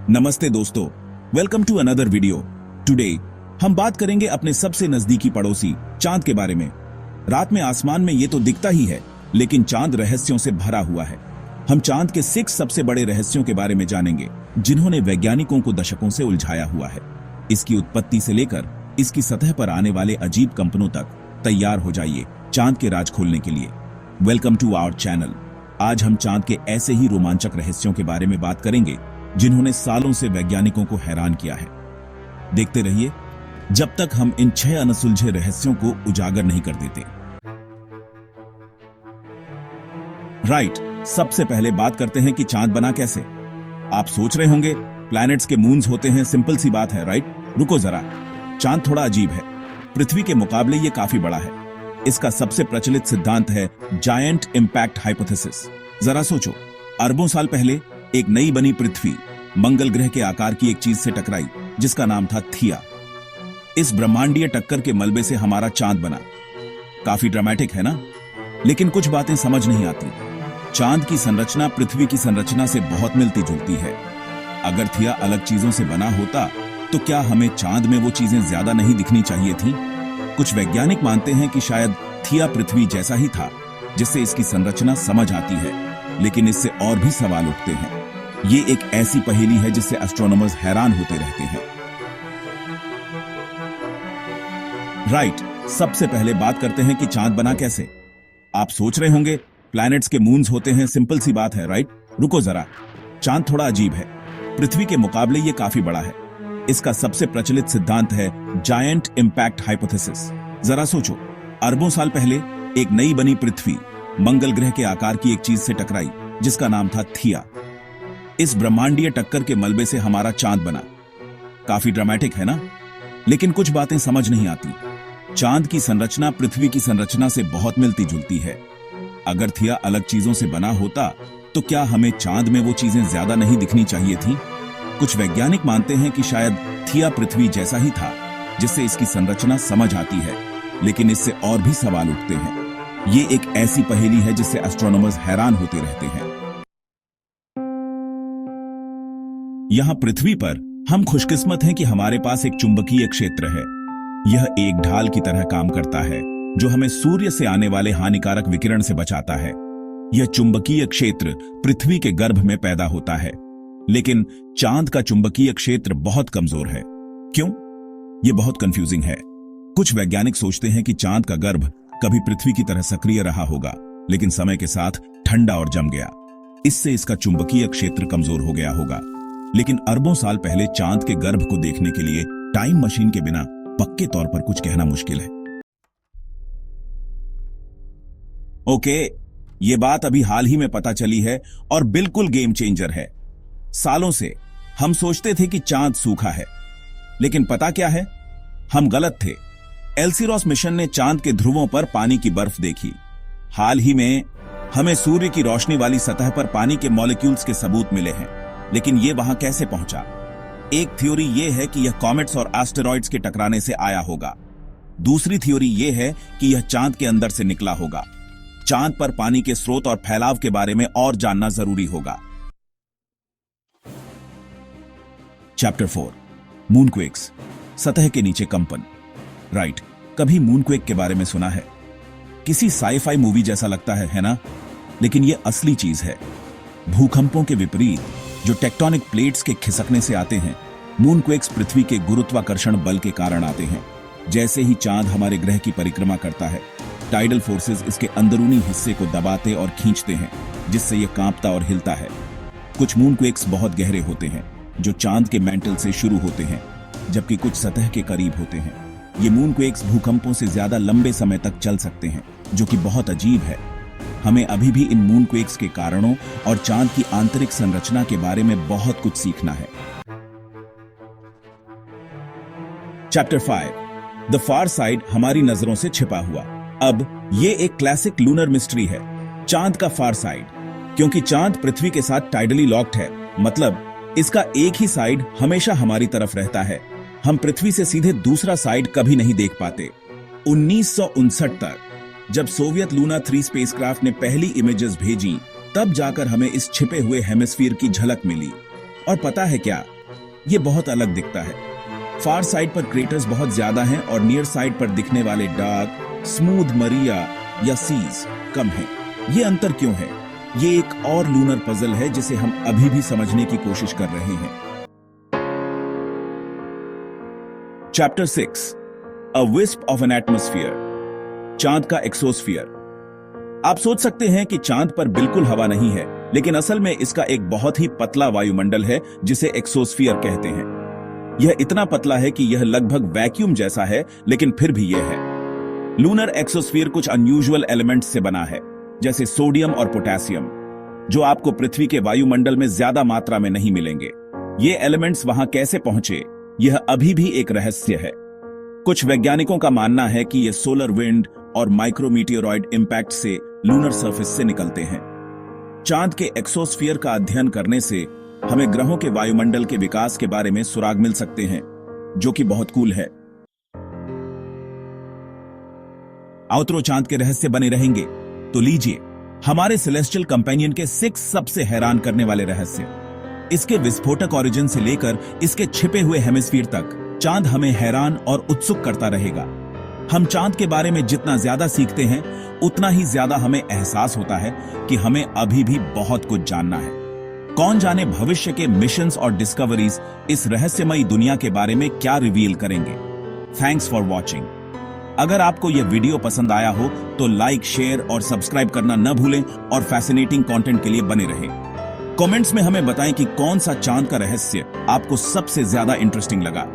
नमस्ते दोस्तों, welcome to another video. Today हम बात करेंगे अपने सबसे नजदीकी पड़ोसी चांद के बारे में। रात में आसमान में ये तो दिखता ही है, लेकिन चांद रहस्यों से भरा हुआ है। हम चांद के 6 सबसे बड़े रहस्यों के बारे में जानेंगे, जिन्होंने वैज्ञानिकों को दशकों से उलझाया हुआ है। इसकी उत्पत्ति से लेकर इसकी सतह पर आने वाले अजीब कंपनों तक तैयार हो जाइए चांद के राज खोलने के लिए। Welcome to our channel. आज हम चांद के ऐसे ही रोमांचक रहस्यों के बारे में बात करेंगे, जिन्होंने सालों से वैज्ञानिकों को हैरान किया है। देखते रहिए जब तक हम इन 6 अनसुलझे रहस्यों को उजागर नहीं कर देते। राइट, सबसे पहले बात करते हैं कि चांद बना कैसे। आप सोच रहे होंगे प्लैनेट्स के मून्स होते हैं, सिंपल सी बात है, राइट? रुको जरा, चांद थोड़ा अजीब है। पृथ्वी के मुकाबले ये काफी बड़ा है। इसका सबसे प्रचलित सिद्धांत है जायंट इंपैक्ट हाइपोथेसिस। जरा सोचो, अरबों साल पहले एक नई बनी पृथ्वी मंगल ग्रह के आकार की एक चीज से टकराई, जिसका नाम था थिया। इस ब्रह्मांडीय टक्कर के मलबे से हमारा चांद बना। काफी ड्रामेटिक है ना? लेकिन कुछ बातें समझ नहीं आती। चांद की संरचना पृथ्वी की संरचना से बहुत मिलती जुलती है। अगर थिया अलग चीजों से बना होता, तो क्या हमें चांद में वो चीजें ज्यादा नहीं दिखनी चाहिए थी? कुछ वैज्ञानिक मानते हैं कि शायद थिया पृथ्वी जैसा ही था, जिससे इसकी संरचना समझ आती है। लेकिन इससे और भी सवाल उठते हैं। ये एक ऐसी पहेली है जिससे एस्ट्रोनॉमर्स हैरान होते रहते हैं। राइट, सबसे पहले बात करते हैं कि चांद बना कैसे। आप सोच रहे होंगे प्लैनेट्स के मून्स होते हैं, सिंपल सी बात है, राइट? रुको जरा, चांद थोड़ा अजीब है। पृथ्वी के मुकाबले ये काफी बड़ा है। इसका सबसे प्रचलित सिद्धांत है जायंट इंपैक्ट हाइपोथेसिस। जरा सोचो, अरबों साल पहले एक नई बनी पृथ्वी मंगल ग्रह के आकार की एक चीज से टकराई, जिसका नाम था थिया। इस ब्रह्मांडीय टक्कर के मलबे से हमारा चांद बना। काफी ड्रामेटिक है ना? लेकिन कुछ बातें समझ नहीं आती। चांद की संरचना पृथ्वी की संरचना से बहुत मिलती जुलती है। अगर थिया अलग चीजों से बना होता, तो क्या हमें चांद में वो चीजें ज्यादा नहीं दिखनी चाहिए थी? कुछ वैज्ञानिक मानते हैं कि शायद थिया पृथ्वी जैसा ही था, जिससे इसकी संरचना समझ आती है। लेकिन इससे और भी सवाल उठते हैं। ये एक ऐसी पहेली है जिससे एस्ट्रोनॉमर्स हैरान होते रहते हैं। यहां पृथ्वी पर हम खुशकिस्मत हैं कि हमारे पास एक चुंबकीय क्षेत्र है। यह एक ढाल की तरह काम करता है, जो हमें सूर्य से आने वाले हानिकारक विकिरण से बचाता है। यह चुंबकीय क्षेत्र पृथ्वी के गर्भ में पैदा होता है, लेकिन चांद का चुंबकीय क्षेत्र बहुत कमजोर है। क्यों? यह बहुत कंफ्यूजिंग है। कुछ वैज्ञानिक सोचते हैं कि चांद का गर्भ कभी पृथ्वी की तरह सक्रिय रहा होगा, लेकिन समय के साथ ठंडा और जम गया। इससे इसका चुंबकीय क्षेत्र कमजोर हो गया होगा। लेकिन अरबों साल पहले चांद के गर्भ को देखने के लिए टाइम मशीन के बिना पक्के तौर पर कुछ कहना मुश्किल है। ओके, ये बात अभी हाल ही में पता चली है और बिल्कुल गेम चेंजर है। सालों से हम सोचते थे कि चांद सूखा है, लेकिन पता क्या है? हम गलत थे। एल्सिरोस मिशन ने चांद के ध्रुवों पर पानी की बर्फ देखी। हाल ही में हमें सूर्य की रोशनी वाली सतह पर पानी के मॉलिक्यूल्स के सबूत मिले हैं, लेकिन ये वहां कैसे पहुंचा? एक थ्योरी ये है कि यह कॉमेट्स और एस्टेरॉइड्स के टकराने से आया होगा। दूसरी थ्योरी ये है कि यह चांद के अंदर से निकला होगा। चांद पर पानी के स्रोत और फैलाव के बारे में और जानना जरूरी होगा। चैप्टर 4, मूनक्वेक्स, सतह के नीचे कंपन। राइट, कभी मूनक्वेक के बारे में सुना है? किसी साई-फाई मूवी जैसा लगता है ना? लेकिन यह असली चीज है। भूकंपों के विपरीत जो टेक्टोनिक प्लेट्स के खिसकने से आते हैं, मूनक्वेक्स पृथ्वी के गुरुत्वाकर्षण बल के कारण आते हैं। जैसे ही चांद हमारे ग्रह की परिक्रमा करता है, टाइडल फोर्सेस इसके अंदरूनी हिस्से को दबाते और खींचते हैं, जिससे यह कांपता और हिलता है। कुछ मूनक्वेक्स बहुत गहरे होते हैं, जो चांद के मैंटल से शुरू होते हैं, जबकि कुछ सतह के करीब होते हैं। ये मूनक्वेक्स भूकंपों से ज्यादा लंबे समय तक चल सकते हैं, जो कि बहुत अजीब है। हमें अभी भी इन मूनक्वेक्स के कारणों और चांद की आंतरिक संरचना के बारे में बहुत कुछ सीखना है। चैप्टर 5, द फार साइड, हमारी नजरों से छिपा हुआ। अब ये एक क्लासिक लूनर मिस्ट्री है, चांद का फार साइड। क्योंकि चांद पृथ्वी के साथ टाइडली लॉक्ड है, मतलब इसका एक ही साइड हमेशा हमारी तरफ रहता है। हम पृथ्वी से सीधे दूसरा साइड कभी नहीं देख पाते। 1959 तक जब सोवियत लूना 3 स्पेसक्राफ्ट ने पहली इमेजेस भेजी, तब जाकर हमें इस छिपे हुए हेमिस्फीयर की झलक मिली। और पता है क्या, ये बहुत अलग दिखता है। फार साइड पर क्रेटर्स बहुत ज्यादा हैं और नियर साइड पर दिखने वाले डार्क स्मूथ मरिया या सीज कम हैं। ये अंतर क्यों है? ये एक और लूनर पजल है जिसे हम अभी भी समझने की कोशिश कर रहे हैं। Chapter 6, a wisp of N atmosphere, चांद का एक्सोस्फीयर। आप सोच सकते हैं कि चांद पर बिल्कुल हवा नहीं है, लेकिन असल में इसका एक बहुत ही पतला वायुमंडल है जिसे एक्सोस्फीयर कहते हैं। यह इतना पतला है कि यह लगभग वैक्यूम जैसा है, लेकिन फिर भी यह है। लूनर एक्सोस्फीयर कुछ अनयूजुअल एलिमेंट्स से बना है, जैसे सोडियम और पोटेशियम, जो आपको पृथ्वी के वायुमंडल में ज्यादा मात्रा में नहीं मिलेंगे। ये एलिमेंट्स वहां कैसे पहुंचे, यह अभी भी एक रहस्य है। कुछ वैज्ञानिकों का मानना है कि यह सोलर विंड और माइक्रोमीटियोरॉइड इंपैक्ट से लूनर सरफेस से निकलते हैं। चांद के एक्सोस्फीयर का अध्ययन करने से हमें ग्रहों के वायुमंडल के विकास के बारे में सुराग मिल सकते हैं, जो कि बहुत कूल है। आउटरो चांद के रहस्य बने रहेंगे, तो लीजिए हमारे सेलेस्टियल कंपेनियन के 6 सबसे हैरान करने वाले रहस्य। इसके विस्फोटक ओरिजिन से लेकर इसके छिपे हुए हेमिस्फीयर तक चांद हमें हैरान और उत्सुक करता रहेगा। हम चांद के बारे में जितना ज्यादा सीखते हैं, उतना ही ज्यादा हमें एहसास होता है कि हमें अभी भी बहुत कुछ जानना है। कौन जाने भविष्य के मिशंस और डिस्कवरीज इस रहस्यमयी दुनिया के बारे में क्या रिवील करेंगे। Thanks for watching. अगर आपको यह वीडियो पसंद आया हो तो लाइक, शेयर और सब्सक्राइब करना न भूलें और फैसिनेटिंग कंटेंट के लिए बने रहें। कमेंट्स में हमें बताएं कि कौन सा चांद का रहस्य आपको सबसे ज्यादा इंटरेस्टिंग लगा।